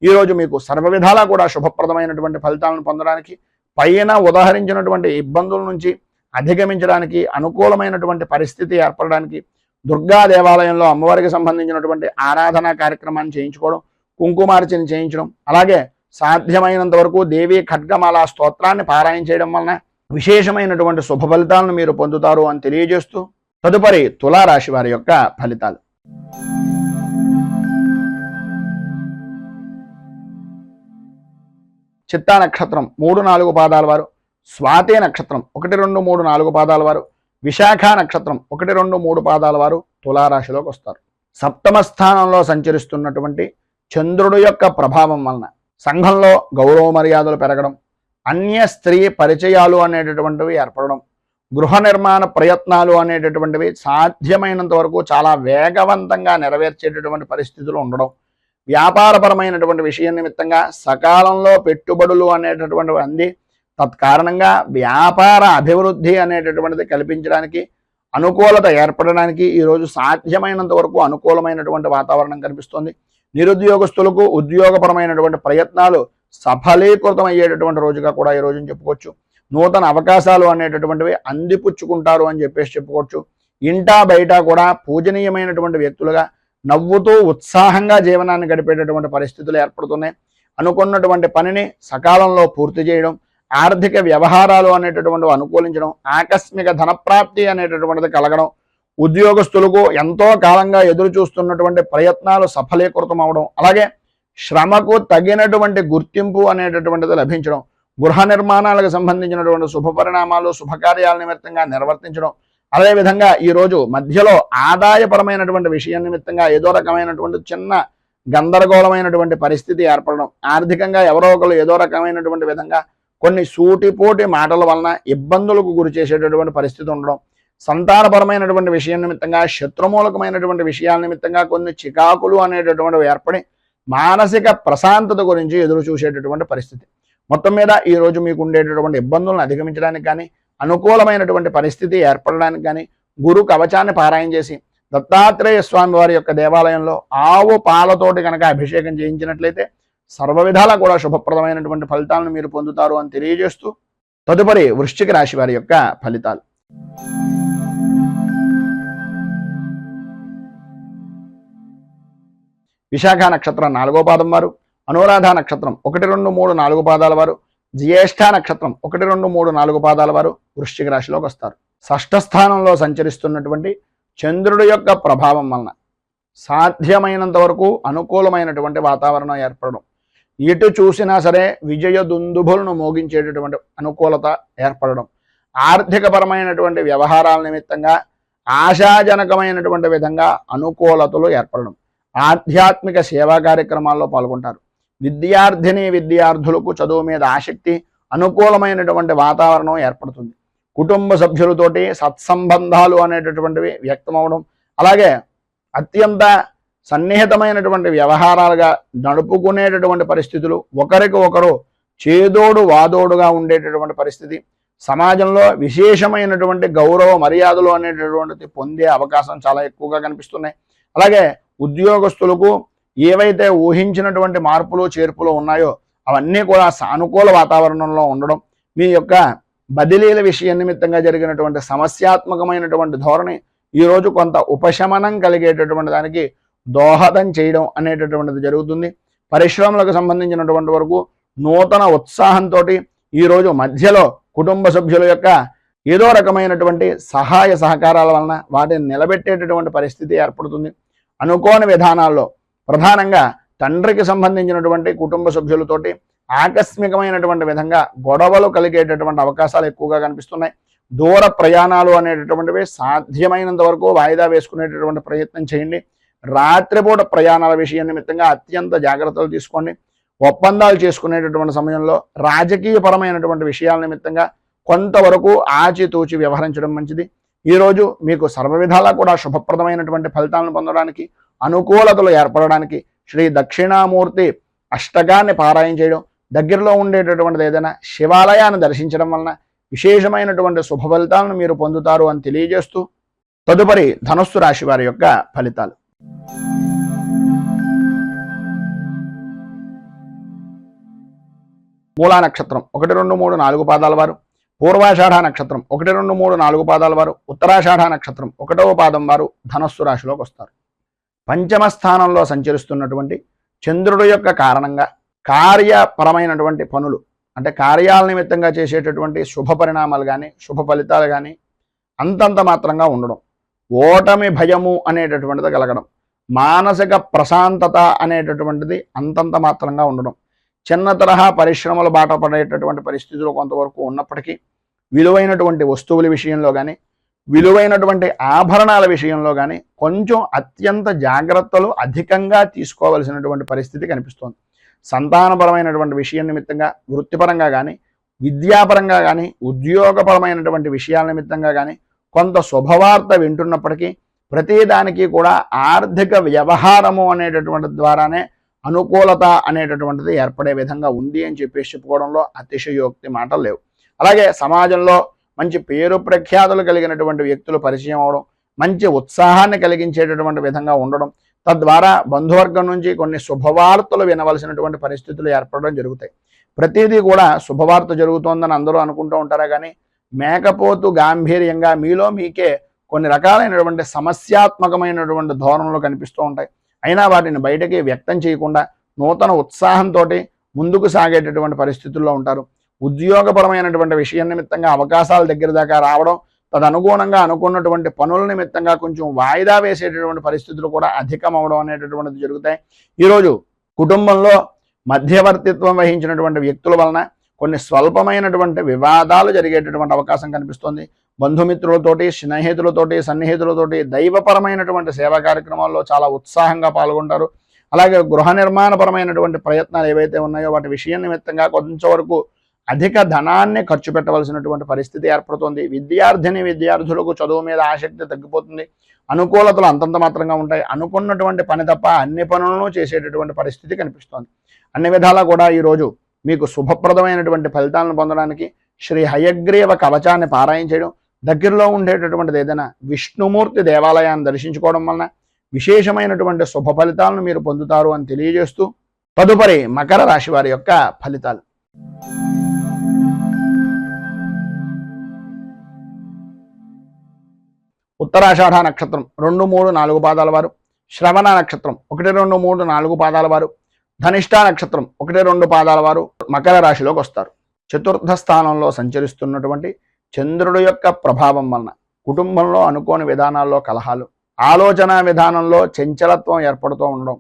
ఈరోజు మీకు సర్వ విధాలా కూడా శుభప్రదమైనటువంటి ఫలితాలను పొందడానికి, పైన ఉదాహరించినటువంటి ఇబ్బందుల నుంచి అధిగమించడానికి, అనుకూలమైనటువంటి పరిస్థితి ఏర్పడడానికి దుర్గా దేవాలయంలో అమ్మవారికి సంబంధించినటువంటి ఆరాధనా కార్యక్రమాన్ని చేయించుకోవడం, కుంకుమార్చన చేయించడం, అలాగే సాధ్యమైనంత వరకు దేవీ ఖడ్గమాల స్తోత్రాన్ని పారాయణ చేయడం వలన విశేషమైనటువంటి శుభ ఫలితాలను మీరు పొందుతారు అని తెలియజేస్తూ తదుపరి తులారాశి వారి యొక్క ఫలితాలు. చిత్తా నక్షత్రం 3-4 పాదాల వారు, స్వాతి నక్షత్రం 1, 2, 3, 4 పాదాల వారు, విశాఖ నక్షత్రం 1, 2, 3 పాదాల వారు తులారాశిలోకి వస్తారు. సప్తమ స్థానంలో సంచరిస్తున్నటువంటి చంద్రుడు యొక్క ప్రభావం వలన సంఘంలో గౌరవ మర్యాదలు పెరగడం, అన్య స్త్రీ పరిచయాలు అనేటటువంటివి ఏర్పడడం, గృహ నిర్మాణ ప్రయత్నాలు అనేటటువంటివి సాధ్యమైనంత వరకు చాలా వేగవంతంగా నెరవేర్చేటటువంటి పరిస్థితులు ఉండడం, వ్యాపారపరమైనటువంటి విషయం నిమిత్తంగా సకాలంలో పెట్టుబడులు అనేటటువంటివి అంది తత్కారణంగా వ్యాపార అభివృద్ధి అనేటటువంటిది కల్పించడానికి, అనుకూలత ఏర్పడడానికి ఈరోజు సాధ్యమైనంత వరకు అనుకూలమైనటువంటి వాతావరణం కనిపిస్తుంది. నిరుద్యోగస్తులకు ఉద్యోగపరమైనటువంటి ప్రయత్నాలు సఫలీకృతం అయ్యేటటువంటి రోజుగా కూడా ఈ రోజుని చెప్పుకోవచ్చు. నూతన అవకాశాలు అనేటటువంటివి అందిపుచ్చుకుంటారు అని చెప్పేసి చెప్పుకోవచ్చు. ఇంటా బయట కూడా పూజనీయమైనటువంటి వ్యక్తులుగా నవ్వుతూ ఉత్సాహంగా జీవనాన్ని గడిపేటటువంటి పరిస్థితులు ఏర్పడుతున్నాయి. అనుకున్నటువంటి పనిని సకాలంలో పూర్తి చేయడం, ఆర్థిక వ్యవహారాలు అనేటటువంటివి అనుకూలించడం, ఆకస్మిక ధనప్రాప్తి అనేటటువంటిది కలగడం, ఉద్యోగస్తులకు ఎంతో కాలంగా ఎదురు చూస్తున్నటువంటి ప్రయత్నాలు సఫలీకృతం అవడం, అలాగే శ్రమకు తగినటువంటి గుర్తింపు అనేటటువంటిది లభించడం, గృహ నిర్మాణాలకు సంబంధించినటువంటి శుభ పరిణామాలు శుభకార్యాల నిమిత్తంగా నిర్వర్తించడం, అదేవిధంగా ఈరోజు మధ్యలో ఆదాయపరమైనటువంటి విషయం నిమిత్తంగా ఏదో రకమైనటువంటి చిన్న గందరగోళమైనటువంటి పరిస్థితి ఏర్పడడం, ఆర్థికంగా ఎవరో ఒకరు ఏదో రకమైనటువంటి విధంగా కొన్ని సూటిపోటి మాటల వలన ఇబ్బందులకు గురి చేసేటటువంటి పరిస్థితి ఉండడం, సంతానపరమైనటువంటి విషయం నిమిత్తంగా శత్రుమూలకమైనటువంటి విషయాల నిమిత్తంగా కొన్ని చికాకులు అనేటటువంటివి ఏర్పడి మానసిక ప్రశాంతత గురించి ఎదురు చూసేటటువంటి పరిస్థితి. మొత్తం మీద ఈరోజు మీకు ఉండేటటువంటి ఇబ్బందులను అధిగమించడానికి కానీ, అనుకూలమైనటువంటి పరిస్థితి ఏర్పడడానికి కానీ గురు కవచాన్ని పారాయణ చేసి దత్తాత్రేయ స్వామి వారి యొక్క దేవాలయంలో ఆవు పాలతోటి కనుక అభిషేకం చేయించినట్లయితే సర్వ విధాలా కూడా శుభప్రదమైనటువంటి ఫలితాలను మీరు పొందుతారు అని తెలియజేస్తూ తదుపరి వృశ్చిక రాశి వారి యొక్క ఫలితాలు. విశాఖ నక్షత్రం 4వ పాదం వారు, అనురాధ నక్షత్రం 1, 2, 3, 4 పాదాల వారు, జ్యేష్ఠ నక్షత్రం 1, 2, 3, 4 పాదాల వారు వృశ్చిక రాశిలోకి వస్తారు. షష్ఠ స్థానంలో సంచరిస్తున్నటువంటి చంద్రుడి యొక్క ప్రభావం వలన సాధ్యమైనంత వరకు అనుకూలమైనటువంటి వాతావరణం ఏర్పడడం, ఎటు చూసినా సరే విజయ దుందుభులను మోగించేటటువంటి అనుకూలత ఏర్పడడం, ఆర్థికపరమైనటువంటి వ్యవహారాల నిమిత్తంగా ఆశాజనకమైనటువంటి విధంగా అనుకూలతలు ఏర్పడడం, ఆధ్యాత్మిక సేవా కార్యక్రమాల్లో పాల్గొంటారు. విద్యార్థులకు చదువు మీద ఆసక్తి, అనుకూలమైనటువంటి వాతావరణం ఏర్పడుతుంది. కుటుంబ సభ్యులతోటి సత్సంబంధాలు అనేటటువంటివి వ్యక్తమవడం, అలాగే అత్యంత సన్నిహితమైనటువంటి వ్యవహారాలుగా నడుపుకునేటటువంటి పరిస్థితులు, ఒకరికి ఒకరు చేదోడు వాదోడుగా ఉండేటటువంటి పరిస్థితి, సమాజంలో విశేషమైనటువంటి గౌరవ మర్యాదలు అనేటటువంటిది పొందే అవకాశం చాలా ఎక్కువగా కనిపిస్తున్నాయి. అలాగే ఉద్యోగస్తులకు ఏవైతే ఊహించినటువంటి మార్పులు చేర్పులు ఉన్నాయో అవన్నీ కూడా సానుకూల వాతావరణంలో ఉండడం, మీ యొక్క బదిలీల విషయం నిమిత్తంగా జరిగినటువంటి సమస్యాత్మకమైనటువంటి ధోరణి ఈరోజు కొంత ఉపశమనం కలిగేటటువంటి దానికి దోహదం చేయడం అనేటటువంటిది జరుగుతుంది. పరిశ్రమలకు సంబంధించినటువంటి వరకు నూతన ఉత్సాహంతో ఈరోజు మధ్యలో కుటుంబ సభ్యుల యొక్క ఏదో రకమైనటువంటి సహాయ సహకారాల వలన వాటిని నిలబెట్టేటటువంటి పరిస్థితి ఏర్పడుతుంది. అనుకోని విధానాల్లో ప్రధానంగా తండ్రికి సంబంధించినటువంటి కుటుంబ సభ్యులతోటి ఆకస్మికమైనటువంటి విధంగా గొడవలు కలిగేటటువంటి అవకాశాలు ఎక్కువగా కనిపిస్తున్నాయి. దూర ప్రయాణాలు అనేటటువంటివి సాధ్యమైనంత వరకు వాయిదా వేసుకునేటటువంటి ప్రయత్నం చేయండి. రాత్రిపూట ప్రయాణాల విషయం నిమిత్తంగా అత్యంత జాగ్రత్తలు తీసుకోండి. ఒప్పందాలు చేసుకునేటటువంటి సమయంలో రాజకీయపరమైనటువంటి విషయాల నిమిత్తంగా కొంతవరకు ఆచితూచి వ్యవహరించడం మంచిది. ఈరోజు మీకు సర్వవిధాలా కూడా శుభప్రదమైనటువంటి ఫలితాలను పొందడానికి, అనుకూలతలు ఏర్పడడానికి శ్రీ దక్షిణామూర్తి అష్టకాన్ని పారాయణ చేయడం, దగ్గరలో ఉండేటటువంటిది ఏదైనా శివాలయాన్ని దర్శించడం వలన విశేషమైనటువంటి శుభ ఫలితాలను మీరు పొందుతారు అని తెలియజేస్తూ, తదుపరి ధనుస్సు రాశి వారి యొక్క ఫలితాలు. మూలా నక్షత్రం 1, 2, 3, 4 పాదాల వారు, పూర్వాషాఢ నక్షత్రం 1, 2, 3, 4 పాదాల వారు, ఉత్తరాషాఢ నక్షత్రం 1వ పాదం వారు ధనస్సు రాశిలోకి వస్తారు. పంచమ స్థానంలో సంచరిస్తున్నటువంటి చంద్రుడు యొక్క కారణంగా కార్యపరమైనటువంటి పనులు, అంటే కార్యాల నిమిత్తంగా చేసేటటువంటి శుభ పరిణామాలు కానీ శుభ ఫలితాలు కానీ అంతంత మాత్రంగా ఉండడం, ఓటమి భయము అనేటటువంటిది కలగడం, మానసిక ప్రశాంతత అనేటటువంటిది అంతంత మాత్రంగా ఉండడం, చిన్న తరహా పరిశ్రమలు బాట పడేటటువంటి పరిస్థితులు కొంతవరకు ఉన్నప్పటికీ విలువైనటువంటి వస్తువుల విషయంలో కానీ విలువైనటువంటి ఆభరణాల విషయంలో కానీ కొంచెం అత్యంత జాగ్రత్తలు అధికంగా తీసుకోవలసినటువంటి పరిస్థితి కనిపిస్తోంది. సంతానపరమైనటువంటి విషయం నిమిత్తంగా వృత్తిపరంగా కానీ విద్యాపరంగా కానీ ఉద్యోగపరమైనటువంటి విషయాల నిమిత్తంగా కానీ కొంత శుభవార్త వింటున్నప్పటికీ ప్రతిదానికి కూడా ఆర్థిక వ్యవహారము అనేటటువంటి ద్వారానే అనుకూలత అనేటటువంటిది ఏర్పడే విధంగా ఉంది అని చెప్పేసి చెప్పుకోవడంలో అతిశయోక్తి మాటలు లేవు. అలాగే సమాజంలో మంచి పేరు ప్రఖ్యాతులు కలిగినటువంటి వ్యక్తులు పరిచయం అవడం, మంచి ఉత్సాహాన్ని కలిగించేటటువంటి విధంగా ఉండడం, తద్వారా బంధువర్గం నుంచి కొన్ని శుభవార్తలు వినవలసినటువంటి పరిస్థితులు ఏర్పడడం జరుగుతాయి. ప్రతిదీ కూడా శుభవార్త జరుగుతోందని అందరూ అనుకుంటూ ఉంటారా కానీ మేకపోతు గాంభీర్యంగా మీలో మీకే కొన్ని రకాలైనటువంటి సమస్యాత్మకమైనటువంటి ధోరణులు కనిపిస్తూ ఉంటాయి. అయినా వాటిని బయటకి వ్యక్తం చేయకుండా నూతన ఉత్సాహంతో ముందుకు సాగేటటువంటి పరిస్థితుల్లో ఉంటారు. ఉద్యోగపరమైనటువంటి విషయం నిమిత్తంగా అవకాశాల దగ్గర దాకా రావడం, తదనుగుణంగా అనుకున్నటువంటి పనుల నిమిత్తంగా కొంచెం వాయిదా వేసేటటువంటి పరిస్థితులు కూడా అధికం అవడం అనేటటువంటిది జరుగుతాయి. ఈరోజు కుటుంబంలో మధ్యవర్తిత్వం వహించినటువంటి వ్యక్తుల వలన కొన్ని స్వల్పమైనటువంటి వివాదాలు జరిగేటటువంటి అవకాశం కనిపిస్తోంది. బంధుమిత్రులతోటి, స్నేహితులతోటి, సన్నిహితులతోటి దైవపరమైనటువంటి సేవా కార్యక్రమాల్లో చాలా ఉత్సాహంగా పాల్గొంటారు. అలాగే గృహ నిర్మాణపరమైనటువంటి ప్రయత్నాలు ఏవైతే ఉన్నాయో వాటి విషయం నిమిత్తంగా కొంచెం వరకు అధిక ధనాన్ని ఖర్చు పెట్టవలసినటువంటి పరిస్థితి ఏర్పడుతుంది. విద్యార్థులకు చదువు మీద ఆసక్తి తగ్గిపోతుంది. అనుకూలతలు అంతంత మాత్రంగా ఉంటాయి. అనుకున్నటువంటి పని తప్ప అన్ని పనులను చేసేటటువంటి పరిస్థితి కనిపిస్తోంది. అన్ని విధాలా కూడా ఈరోజు మీకు శుభప్రదమైనటువంటి ఫలితాలను పొందడానికి శ్రీ హయగ్రీవ కవచాన్ని పారాయణ చేయడం, దగ్గరలో ఉండేటటువంటిది ఏదైనా విష్ణుమూర్తి దేవాలయాన్ని దర్శించుకోవడం వలన విశేషమైనటువంటి శుభ ఫలితాలను మీరు పొందుతారు అని తెలియజేస్తూ, తదుపరి మకర రాశి వారి యొక్క ఫలితాలు. ఉత్తరాషాఢ నక్షత్రం 2, 3, 4 పాదాల వారు, శ్రవణ నక్షత్రం 1, 2, 3, 4 పాదాల వారు, ధనిష్ఠా నక్షత్రం 1, 2 పాదాల వారు మకర రాశిలోకి వస్తారు. చతుర్థ స్థానంలో సంచరిస్తున్నటువంటి చంద్రుడు యొక్క ప్రభావం వలన కుటుంబంలో అనుకోని విధానాల్లో కలహాలు, ఆలోచన విధానంలో చంచలత్వం ఏర్పడుతూ ఉండడం,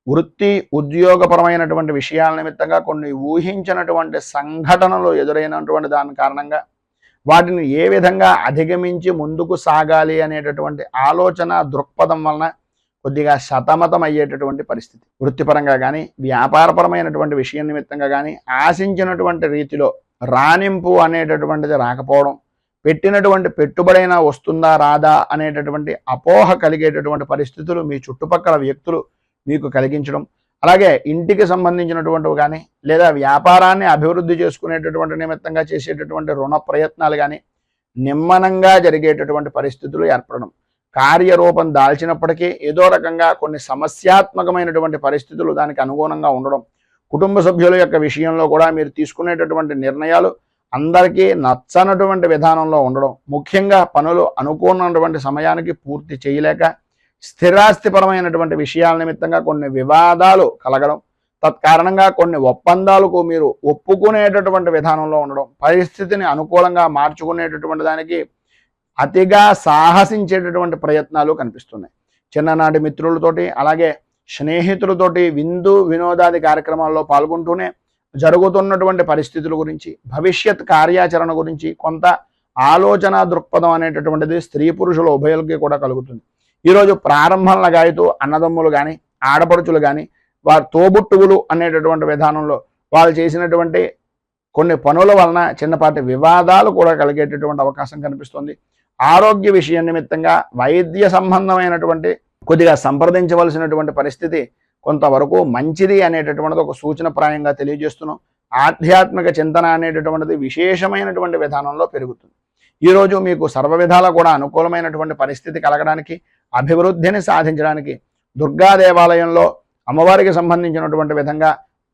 వృత్తి ఉద్యోగపరమైనటువంటి విషయాల నిమిత్తంగా కొన్ని ఊహించినటువంటి సంఘటనలు ఎదురైనటువంటి దాని కారణంగా వాటిని ఏ విధంగా అధిగమించి ముందుకు సాగాలి అనేటటువంటి ఆలోచన దృక్పథం వలన కొద్దిగా సతమతం అయ్యేటటువంటి పరిస్థితి. వృత్తిపరంగా కానీ వ్యాపారపరమైనటువంటి విషయం నిమిత్తంగా కానీ ఆశించినటువంటి రీతిలో రాణింపు అనేటటువంటిది రాకపోవడం, పెట్టినటువంటి పెట్టుబడైనా వస్తుందా రాదా అనేటటువంటి అపోహ కలిగేటటువంటి పరిస్థితులు మీ చుట్టుపక్కల వ్యక్తులు మీకు కలిగించడం, అలాగే ఇంటికి సంబంధించినటువంటివి కానీ లేదా వ్యాపారాన్ని అభివృద్ధి చేసుకునేటటువంటి నిమిత్తంగా చేసేటటువంటి రుణ ప్రయత్నాలు కానీ నిమ్మనంగా జరిగేటటువంటి పరిస్థితులు ఏర్పడడం, కార్యరూపం దాల్చినప్పటికీ ఏదో రకంగా కొన్ని సమస్యాత్మకమైనటువంటి పరిస్థితులు దానికి అనుగుణంగా ఉండడం, కుటుంబ సభ్యుల యొక్క విషయంలో కూడా మీరు తీసుకునేటటువంటి నిర్ణయాలు అందరికీ నచ్చనటువంటి విధానంలో ఉండడం, ముఖ్యంగా పనులు అనుకున్నటువంటి సమయానికి పూర్తి చేయలేక స్థిరాస్తిపరమైనటువంటి విషయాల నిమిత్తంగా కొన్ని వివాదాలు కలగడం, తత్కారణంగా కొన్ని ఒప్పందాలకు మీరు ఒప్పుకునేటటువంటి విధానంలో ఉండడం, పరిస్థితిని అనుకూలంగా మార్చుకునేటటువంటి దానికి అతిగా సాహసించేటటువంటి ప్రయత్నాలు కనిపిస్తున్నాయి. చిన్ననాటి మిత్రులతోటి అలాగే స్నేహితులతోటి విందు వినోదాది కార్యక్రమాల్లో పాల్గొంటూనే జరుగుతున్నటువంటి పరిస్థితుల గురించి, భవిష్యత్ కార్యాచరణ గురించి కొంత ఆలోచన దృక్పథం అనేటటువంటిది స్త్రీ పురుషుల ఉభయులకి కూడా కలుగుతుంది. ఈరోజు ప్రారంభంలో గాయతూ అన్నదమ్ములు కానీ ఆడపడుచులు కానీ వారి తోబుట్టువులు అనేటటువంటి విధానంలో వాళ్ళు చేసినటువంటి కొన్ని పనుల వలన చిన్నపాటి వివాదాలు కూడా కలిగేటటువంటి అవకాశం కనిపిస్తుంది. ఆరోగ్య విషయం నిమిత్తంగా వైద్య సంబంధమైనటువంటి కొద్దిగా సంప్రదించవలసినటువంటి పరిస్థితి కొంతవరకు మంచిది అనేటటువంటిది ఒక సూచనప్రాయంగా తెలియజేస్తున్నాం. ఆధ్యాత్మిక చింతన అనేటటువంటిది విశేషమైనటువంటి విధానంలో పెరుగుతుంది. ఈరోజు మీకు సర్వ విధాలా కూడా అనుకూలమైనటువంటి పరిస్థితి కలగడానికి, అభివృద్ధిని సాధించడానికి దుర్గా దేవాలయంలో అమ్మవారికి సంబంధించినటువంటి విధంగా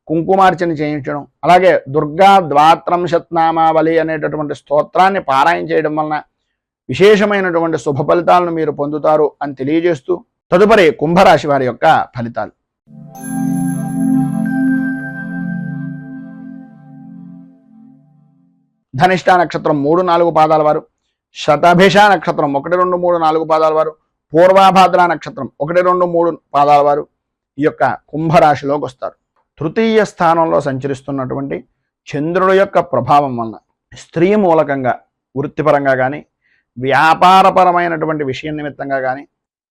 కుంకుమార్చన చేయించడం, అలాగే దుర్గా ద్వాత్రంశత్నామావళి అనేటటువంటి స్తోత్రాన్ని పారాయణ చేయడం వలన విశేషమైనటువంటి శుభ ఫలితాలను మీరు పొందుతారు అని తెలియజేస్తూ తదుపరి కుంభరాశి వారి యొక్క ఫలితాలు. ధనిష్ట నక్షత్రం 3-4 పాదాల వారు, శతభిష నక్షత్రం 1, 2, 3, 4 పాదాల వారు, పూర్వాభాద్ర నక్షత్రం 1, 2, 3 పాదాల వారు ఈ యొక్క కుంభరాశిలోకి వస్తారు. తృతీయ స్థానంలో సంచరిస్తున్నటువంటి చంద్రుడి యొక్క ప్రభావం వలన స్త్రీ మూలకంగా వృత్తిపరంగా కానీ వ్యాపారపరమైనటువంటి విషయం నిమిత్తంగా కానీ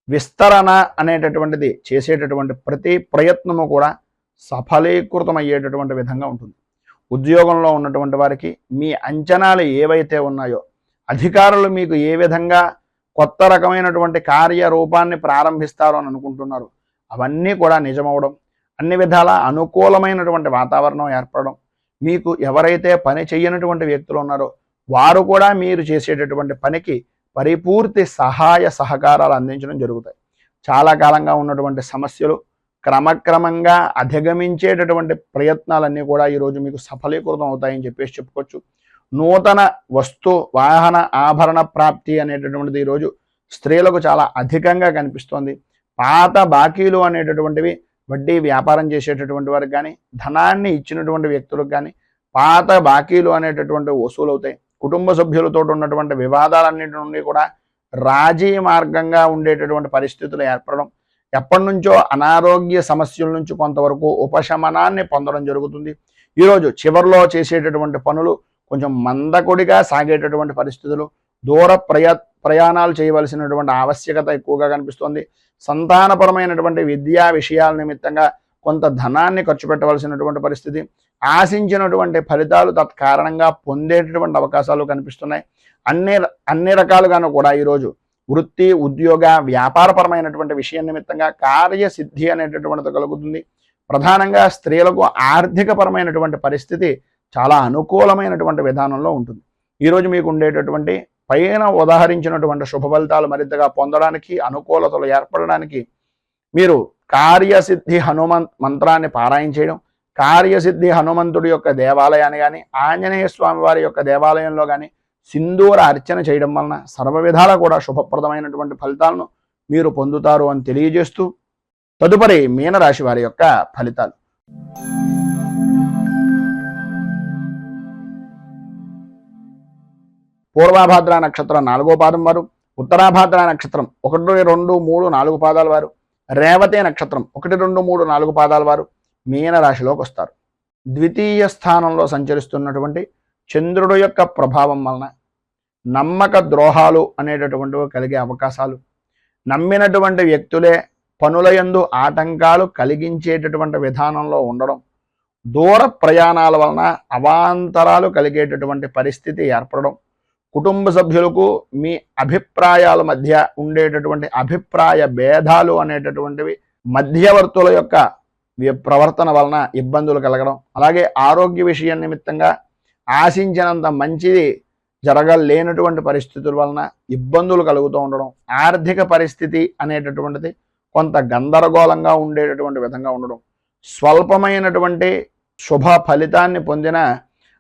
విస్తరణ అనేటటువంటిది చేసేటటువంటి ప్రతి ప్రయత్నము కూడా సఫలీకృతమయ్యేటటువంటి విధంగా ఉంటుంది. ఉద్యోగంలో ఉన్నటువంటి వారికి మీ అంచనాలు ఏవైతే ఉన్నాయో, అధికారులు మీకు ఏ విధంగా కొత్త రకమైనటువంటి కార్యరూపాన్ని ప్రారంభిస్తారో అని అనుకుంటున్నారు, అవన్నీ కూడా నిజమవడం, అన్ని విధాల అనుకూలమైనటువంటి వాతావరణం ఏర్పడడం, మీకు ఎవరైతే పని చేయనటువంటి వ్యక్తులు ఉన్నారో వారు కూడా మీరు చేసేటటువంటి పనికి పరిపూర్తి సహాయ సహకారాలు అందించడం జరుగుతాయి. చాలా కాలంగా ఉన్నటువంటి సమస్యలు క్రమక్రమంగా అధిగమించేటటువంటి ప్రయత్నాలన్నీ కూడా ఈరోజు మీకు సఫలీకృతం అవుతాయని చెప్పేసి చెప్పుకోవచ్చు. నూతన వస్తు వాహన ఆభరణ ప్రాప్తి అనేటటువంటిది ఈరోజు స్త్రీలకు చాలా అధికంగా కనిపిస్తోంది. పాత బాకీలు అనేటటువంటివి వడ్డీ వ్యాపారం చేసేటటువంటి వారికి కానీ, ధనాన్ని ఇచ్చినటువంటి వ్యక్తులకు కానీ పాత బాకీలు అనేటటువంటి వసూలు అవుతాయి. కుటుంబ సభ్యులతో ఉన్నటువంటి వివాదాలన్నింటి నుండి కూడా రాజీ మార్గంగా ఉండేటటువంటి పరిస్థితులు ఏర్పడడం, ఎప్పటి నుంచో అనారోగ్య సమస్యల నుంచి కొంతవరకు ఉపశమనాన్ని పొందడం జరుగుతుంది. ఈరోజు చివరిలో చేసేటటువంటి పనులు కొంచెం మందకొడిగా సాగేటటువంటి పరిస్థితులు, దూర ప్రయాణాలు చేయవలసినటువంటి ఆవశ్యకత ఎక్కువగా కనిపిస్తుంది. సంతానపరమైనటువంటి విద్యా విషయాల నిమిత్తంగా కొంత ధనాన్ని ఖర్చు పెట్టవలసినటువంటి పరిస్థితి, ఆశించినటువంటి ఫలితాలు తత్కారణంగా పొందేటటువంటి అవకాశాలు కనిపిస్తున్నాయి. అన్ని రకాలుగాను కూడా ఈరోజు వృత్తి ఉద్యోగ వ్యాపారపరమైనటువంటి విషయం నిమిత్తంగా కార్యసిద్ధి అనేటటువంటిది కలుగుతుంది. ప్రధానంగా స్త్రీలకు ఆర్థికపరమైనటువంటి పరిస్థితి చాలా అనుకూలమైనటువంటి విధానంలో ఉంటుంది. ఈరోజు మీకు ఉండేటటువంటి పైన ఉదాహరించినటువంటి శుభ ఫలితాలు మరింతగా పొందడానికి, అనుకూలతలు ఏర్పడడానికి మీరు కార్యసిద్ధి హనుమంత్ మంత్రాన్ని పారాయణ చేయడం, కార్యసిద్ధి హనుమంతుడి యొక్క దేవాలయాన్ని కానీ, ఆంజనేయ స్వామి వారి యొక్క దేవాలయంలో కానీ సింధూర అర్చన చేయడం వలన సర్వ విధాలా కూడా శుభప్రదమైనటువంటి ఫలితాలను మీరు పొందుతారు అని తెలియజేస్తూ తదుపరి మీనరాశి వారి యొక్క ఫలితాలు. పూర్వాభాద్ర నక్షత్రం 4వ పాదం వారు, ఉత్తరాభాద్ర నక్షత్రం 1, 2, 3, 4 పాదాల వారు, రేవతి నక్షత్రం 1, 2, 3, 4 పాదాల వారు మీనరాశిలోకి వస్తారు. ద్వితీయ స్థానంలో సంచరిస్తున్నటువంటి చంద్రుడు యొక్క ప్రభావం వలన నమ్మక ద్రోహాలు అనేటటువంటివి కలిగే అవకాశాలు, నమ్మినటువంటి వ్యక్తులే పనులయందు ఆటంకాలు కలిగించేటటువంటి విధానంలో ఉండడం, దూర ప్రయాణాల వలన అవాంతరాలు కలిగేటటువంటి పరిస్థితి ఏర్పడడం, కుటుంబ సభ్యులకు మీ అభిప్రాయాల మధ్య ఉండేటటువంటి అభిప్రాయ భేదాలు అనేటటువంటివి, మధ్యవర్తుల యొక్క ప్రవర్తన వలన ఇబ్బందులు కలగడం, అలాగే ఆరోగ్య విషయం నిమిత్తంగా ఆశించినంత మంచిది జరగలేనటువంటి పరిస్థితుల వలన ఇబ్బందులు కలుగుతూ ఉండడం, ఆర్థిక పరిస్థితి అనేటటువంటిది కొంత గందరగోళంగా ఉండేటటువంటి విధంగా ఉండడం, స్వల్పమైనటువంటి శుభ ఫలితాన్ని పొందిన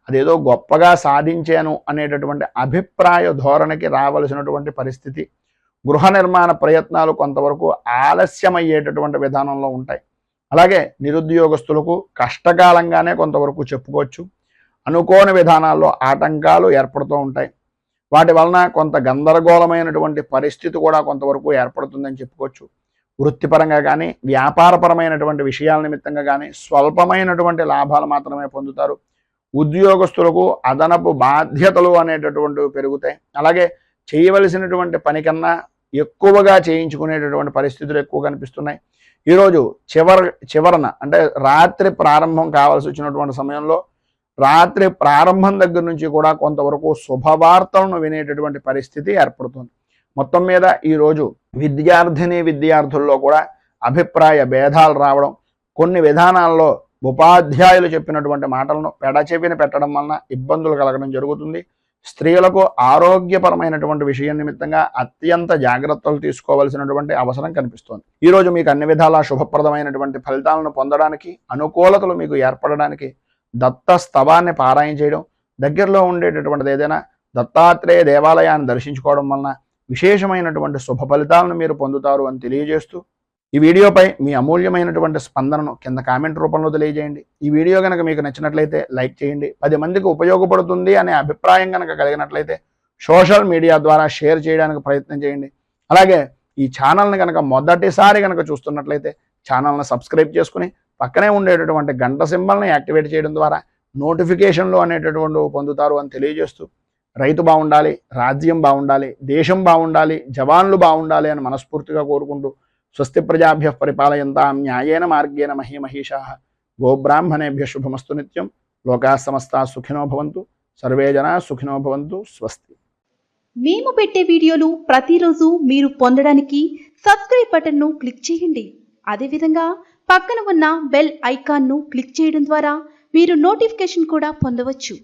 అదేదో గొప్పగా సాధించాను అనేటటువంటి అభిప్రాయ ధోరణికి రావలసినటువంటి పరిస్థితి, గృహ నిర్మాణ ప్రయత్నాలు కొంతవరకు ఆలస్యమయ్యేటటువంటి విధానంలో ఉంటాయి. అలాగే నిరుద్యోగస్తులకు కష్టకాలంగానే కొంతవరకు చెప్పుకోవచ్చు. అనుకోని విధానాల్లో ఆటంకాలు ఏర్పడుతూ ఉంటాయి. వాటి వలన కొంత గందరగోళమైనటువంటి పరిస్థితి కూడా కొంతవరకు ఏర్పడుతుందని చెప్పుకోవచ్చు. వృత్తిపరంగా కానీ వ్యాపారపరమైనటువంటి విషయాల నిమిత్తంగా కానీ స్వల్పమైనటువంటి లాభాలు మాత్రమే పొందుతారు. ఉద్యోగస్తులకు అదనపు బాధ్యతలు అనేటటువంటివి పెరుగుతాయి. అలాగే చేయవలసినటువంటి పని కన్నా ఎక్కువగా చేయించుకునేటటువంటి పరిస్థితులు ఎక్కువ కనిపిస్తున్నాయి. ఈరోజు చివరన అంటే రాత్రి ప్రారంభం కావాల్సి వచ్చినటువంటి సమయంలో రాత్రి ప్రారంభం దగ్గర నుంచి కూడా కొంతవరకు శుభవార్తలను వినేటటువంటి పరిస్థితి ఏర్పడుతుంది. మొత్తం మీద ఈరోజు విద్యార్థుల్లో కూడా అభిప్రాయ భేదాలు రావడం, కొన్ని విధానాల్లో ఉపాధ్యాయులు చెప్పినటువంటి మాటలను పెడచెవిన పెట్టడం వలన ఇబ్బందులు కలగడం జరుగుతుంది. స్త్రీలకు ఆరోగ్యపరమైనటువంటి విషయం నిమిత్తంగా అత్యంత జాగ్రత్తలు తీసుకోవాల్సినటువంటి అవసరం కనిపిస్తోంది. ఈరోజు మీకు అన్ని విధాలా శుభప్రదమైనటువంటి ఫలితాలను పొందడానికి, అనుకూలతలు మీకు ఏర్పడడానికి దత్త స్తవాన్ని పారాయణ చేయడం, దగ్గరలో ఉండేటటువంటిది ఏదైనా దత్తాత్రేయ దేవాలయాన్ని దర్శించుకోవడం వలన విశేషమైనటువంటి శుభ ఫలితాలను మీరు పొందుతారు అని తెలియజేస్తూ, ఈ వీడియోపై మీ అమూల్యమైనటువంటి స్పందనను కింద కామెంట్ రూపంలో తెలియజేయండి. ఈ వీడియో కనుక మీకు నచ్చినట్లయితే లైక్ చేయండి. 10 మందికి ఉపయోగపడుతుంది అనే అభిప్రాయం కనుక కలిగినట్లయితే సోషల్ మీడియా ద్వారా షేర్ చేయడానికి ప్రయత్నం చేయండి. అలాగే ఈ ఛానల్ని కనుక మొదటిసారి కనుక చూస్తున్నట్లయితే ఛానల్ని సబ్స్క్రైబ్ చేసుకుని పక్కనే ఉండేటటువంటి గంట సింబల్ని యాక్టివేట్ చేయడం ద్వారా నోటిఫికేషన్లు అనేటటువంటి పొందుతారు అని తెలియజేస్తూ, రైతు బాగుండాలి, రాజ్యం బాగుండాలి, దేశం బాగుండాలి, జవాన్లు బాగుండాలి అని మనస్ఫూర్తిగా కోరుకుంటూ, స్వస్తి ప్రజాభ్యః పరిపాలయంతాం న్యాయేన మార్గేణ మహీమహీషాః గోబ్రాహ్మణేభ్య శుభమస్తు నిత్యం. లోకాః సమస్తాః సుఖినో భవంతు. సర్వే జనాః సుఖినో భవంతు. స్వస్తి. మేము పెట్టే వీడియోలు ప్రతిరోజు మీరు పొందడానికి సబ్స్క్రైబ్ బటన్ను క్లిక్ చేయండి. అదేవిధంగా పక్కన ఉన్న బెల్ ఐకాన్ను క్లిక్ చేయడం ద్వారా మీరు నోటిఫికేషన్ కూడా పొందవచ్చు.